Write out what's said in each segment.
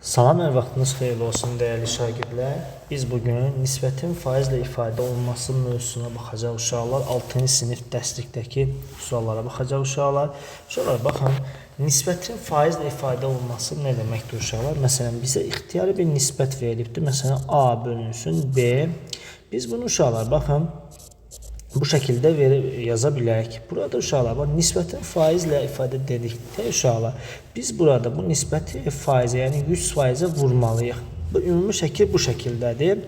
Salam, hər vaxtınız xeyirli olsun dəyərli şagirdlər. Biz bugün nisbətin faizlə ifadə olunması mövzusuna baxacaq uşaqlar. 6-cı sinif dərslikdəki suallara baxacaq uşaqlar. Uşaqlar, baxın, nisbətin faizlə ifadə olunması nə deməkdir uşaqlar? Məsələn, bizə ixtiyari bir nisbət verilibdir. Məsələn, A bölünsün B. Biz bunu uşaqlar, baxın, bu şəkildə yaza bilərik. Burada uşaqlar, nisbətin faizlə ifadə dedikdə uşaqlar, biz burada bu nisbəti faizə, yəni 100%-ə vurmalıyıq. Bu ümumi şəkil bu şəkildədir.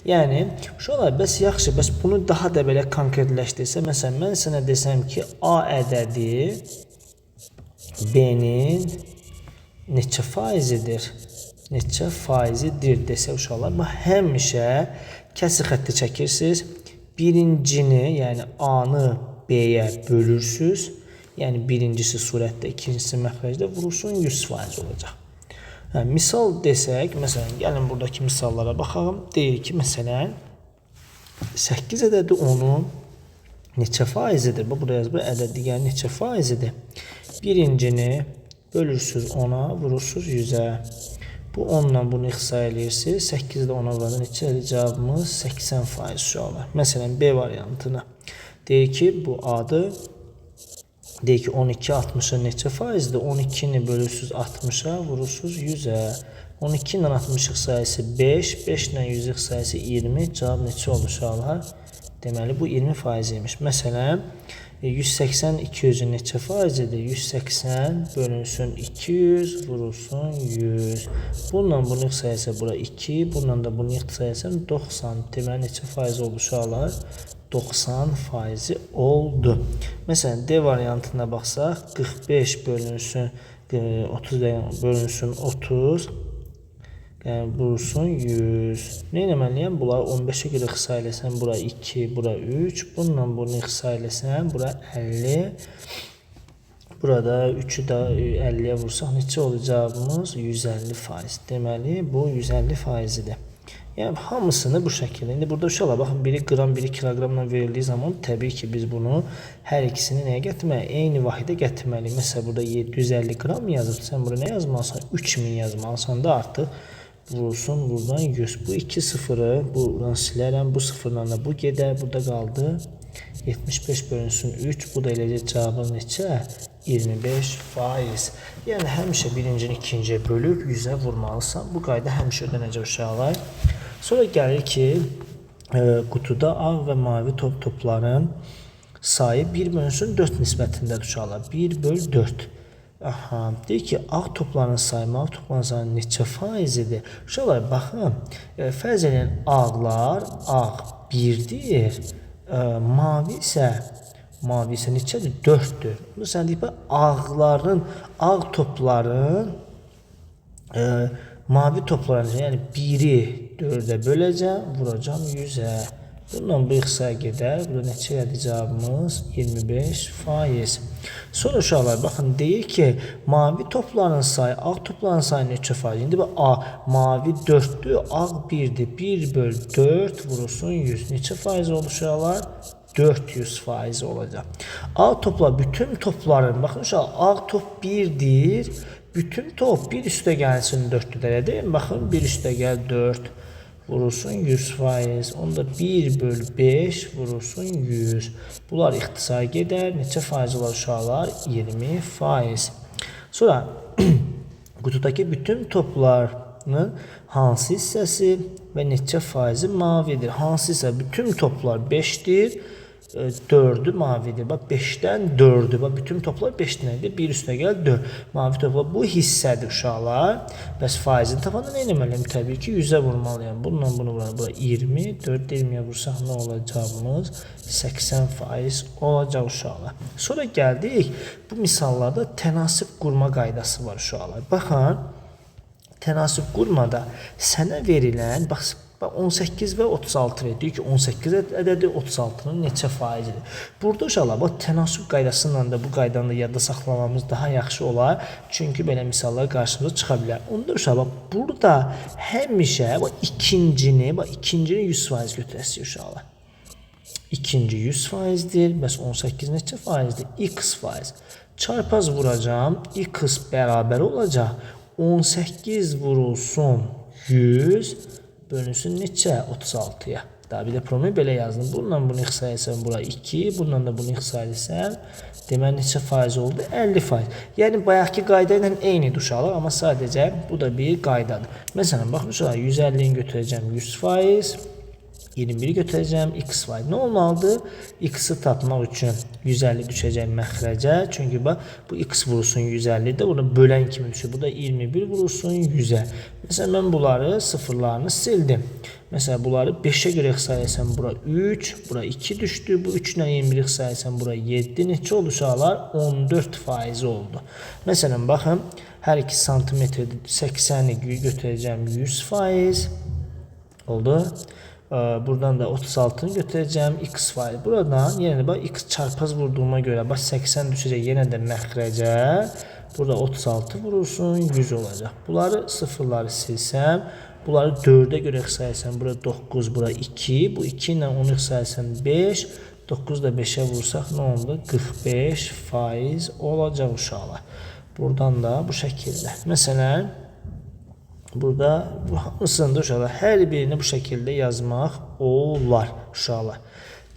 Yəni, uşaqlar, bəs bunu daha da belə konkretləşdirsə, məsələn, mən sənə desəm ki, A ədədi B-nin neçə faizidir? Neçə faizidir desə uşaqlar, həmişə kəsir xətti çəkirsiniz. Birincini, yəni A-nı B-yə bölürsünüz. Yəni, birincisi surətdə, ikincisi məxrəcdə vurursun, 100% olacaq. Misal desək, məsələn, gəlin buradakı misallara baxalım. Deyir ki, məsələn, 8 ədədi onun neçə faizidir? Burada yazılır, ədədi yəni neçə faizidir? Birincini bölürsünüz 10-a, vurursunuz 100-ə. Bu 10-la bunu ixsa edirsiniz. 8-də 10-a vurada neçə cavabımız 80% uşaqlar. Məsələn, B variantına deyir ki, bu A-dır. Deyir ki, 12 60-a neçə faizdir? 12-ni bölürsünüz 60-a, vurursunuz 100-ə. 12 ilə 60 ixsayəsi 5, 5 ilə 100 ixsayəsi 20. Cavab neçə olur uşaqlar? Deməli, bu 20% imiş. Məsələn, 180 200-ün neçə faizidir? 180 bölünsün 200, vurulsun 100. Bununla bunu ixsayəsə bura 2, bununla da bunu ixsayəsən 90. Deməli, neçə faiz oldu uşaqlar? 90% oldu. Məsələn, D variantına baxsaq, 45 bölünsün 30 bölünsün 30, vurulsun 100. Nə eləməliyəm? Bunları 15-ə görə ixsa eləsən, bura 2, bura 3. Bununla bunu ixsa eləsən, bura 50. Burada 3-ü də 50-yə vursaq, neçə olur cavabımız? 150%. Deməli, bu 150%-dir. Yəni, hamısını bu şəkildə. İndi burada uşaqlar, baxın, biri qram, biri kiloqramla verildiyi zaman, təbii ki, biz bunu hər ikisini nəyə gətirməliyik? Eyni vahidə gətirməliyik. Məsələn, burada 750 qram yazıb, sən burada nə yazmalısan? 3000 yazmalısan da artıq vurulsun buradan 100. Bu 2 sıfırı buradan silərəm. Bu sıfırla da bu gedər. Burada qaldı 75 bölünsün 3. Bu da eləcək cavabı neçə? 25%. Yəni, həmişə birincini ikinciyə bölüb 100-ə vurmalısan. Bu qayda həmişə ödənəcək uşaqlar. Sonra gəlir ki, qutuda ağ və mavi topların sayı 1 bölünsün 4 nisbətindədir uşaqlar. 1 böl 4. Aha, deyir ki, ağ topların sayı, mavi topların sayı neçə faizidir? Uşaqlar, baxın, fərz edin, ağlar, ağ 1-dir, mavi isə neçədir? 4-dür. Bunu sən deyib, ağ topların, mavi topların, yəni 1-i 4-ə böləcəm, vuracam 100-ə. Bununla bu ixsa gedər. Burada neçə gəlir cavabımız? 25%. Sonra uşaqlar, baxın, deyir ki, mavi topların sayı, ağ topların sayı neçə faiz? İndi bu A, mavi 4-dür, ağ 1-dir. 1 böl 4 vurulsun 100. Neçə faiz olur uşaqlar? 400% olacaq. Ağ toplar, bütün topların, baxın uşaqlar, ağ top 1-dir. Bütün top 1 üstə gəlsin 4-dür, deyil mi? Baxın, 1 üstə gəl 4. Vurulsun 100%. Onda 1 böl 5 vurulsun 100. Bunlar ixtisar gedər. Neçə faiz olar uşaqlar? 20%. Sonra qutudakı bütün topların hansı hissəsi və neçə faizi mavidir? Hansı hissə? Bütün toplar 5-dir. 4-ü mavidir. Bax, 5-dən 4-ü. Bax, bütün toplar 5-dən edir. 1 üstə gəl 4. Mavi toplar bu hissədir uşaqlar. Bəs faizini tapanda nə eləməliyəm? Təbii ki, 100-ə vurmalıyam. Bununla bunu vuralım. Bura 20. 4 20-yə vursaq nə olacağımız? 80% olacaq uşaqlar. Sonra gəldik. Bu misallarda tənasib qurma qaydası var uşaqlar. Baxın, tənasib qurmada sənə verilən, bax, 18 və 36 deyir ki, 18 ədədi 36-nın neçə faizidir? Burada uşaqlar, tənasüb qaydasından da bu qaydanı da yadda saxlamamız daha yaxşı olar. Çünki belə misallar qarşımıza çıxa bilər. Onda uşaqlar, burada həmişə ikincini 100% götürəsiniz uşaqlar. İkinci 100%-dir. Bəs 18 neçə faizdir? X faiz. Çarpaz vuracağım. X bərabər olacaq. 18 vurulsun 100 bölünsün neçə? 36-ya. Daha bir də problemi belə yazdım. Bundan bunu ixtisar etsən bura 2, bundan da bunu ixtisar etsən deməli neçə faiz oldu? 50%. Yəni bayaqki qayda ilə eynidir uşaqlar, amma sadəcə bu da bir qaydadır. Məsələn, baxın uşaqlar 150-ni götürəcəm 100%, 21-i götürəcəm x%. Nə olmalıdır? X-i tapmaq üçün 150 düşəcək məxrəcə. Çünki bax bu x vurulsun 150-də bunu bölən kimi düşür. Bu da 21 vurulsun 100-ə. Məsələn, mən bunları sıfırlarını sildim. Məsələn, bunları 5-ə görə ixtisar etsəm bura 3, bura 2 düşdü. Bu 3 ilə 21 ixtisar etsəm bura 7. Neçə oldu uşaqlar? 14% oldu. Məsələn, baxın, hər 2 santimetrdə 80-i götürəcəm 100% oldu. Buradan da 36'ını götüreceğim x faylı. Buradan yine de bak x çarpaz vurduğuma göre bak 80 düşecek yine de məxrəcə. Burada 36 vurursun 100 olacak. Bunları sıfırları silsem. Bunları 4'e göre ixtisar etsəm. Burada 9, burada 2. Bu 2 ile 10'u ixtisar etsəm 5. 9 da 5'e vursak ne oldu? 45% olacak uşaqlar. Buradan da bu şekilde. Mesela burada bu hamısında uşaqlar hər birini bu şəkildə yazmaq olar uşaqlar.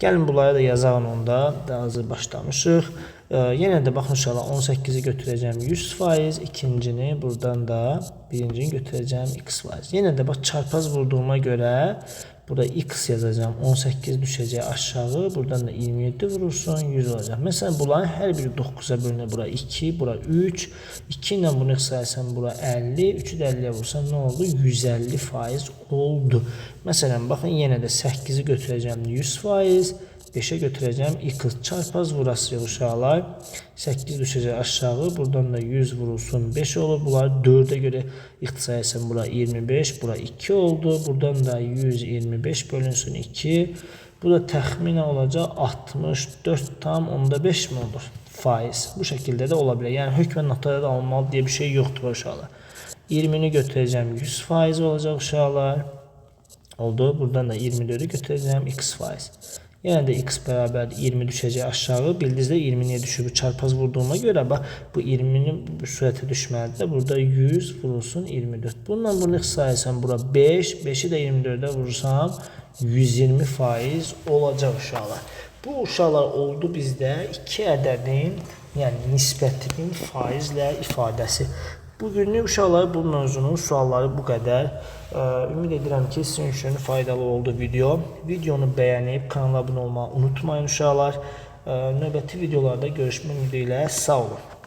Gəlin bunları da yazalım onda. Daha hazır başlamışıq. Yenə də baxın uşaqlar 18'i götürəcəm 100%, ikincini buradan da birincini götürəcəm x%. Yenə də bax çarpaz vurduğuma görə burada x yazacağım. 18 düşəcək aşağı. Buradan da 27 vurursun 100 olacaq. Məsələn bunların hər biri 9'a bölünür. Bura 2, bura 3. 2 ilə bunu ixtisar etsəm bura 50. 3'ü də 50'yə vursam nə oldu? 150% oldu. Məsələn baxın yenə də 8'i götürəcəm 100%. 5'e götüreceğim. x çarpaz vurası uşaqlar. 8 düşecek aşağı. Buradan da 100 vurulsun 5 olur. Bunları 4'e göre ixtisar etsəm bura 25. Bura 2 oldu. Buradan da 125 bölünsün 2. Bu da təxminən olacaq 64,5 mi olur? Faiz. Bu şekilde de olabilir. Yani hökmən notada da alınmalı diye bir şey yoktur uşaqlar. 20'ni götüreceğim 100% olacak uşaqlar. Oldu. Buradan da 24'ü götüreceğim x%. Yəni də x bərabər 20 düşəcək aşağı. Bildinizdə 20 niyə düşür? Bu çarpaz vurduğuma görə bax bu 20'nin sürətə düşməlidir. Burada 100 vurulsun 24. Bundan bunu ixtisar etsəm bura 5. 5'i də 24'ə vurursam 120% olacaq uşaqlar. Bu uşaqlar oldu bizdə 2 ədədin, yəni nisbətinin faizlə ifadəsi. Bugünlük uşaqlar bu mövzunun sualları bu qədər. Ümid edirəm ki sizin üçün faydalı oldu video. Videonu bəyənib kanala abunə olmağı unutmayın uşaqlar. Növbəti videolarda görüşmək ümidi ilə sağ olun.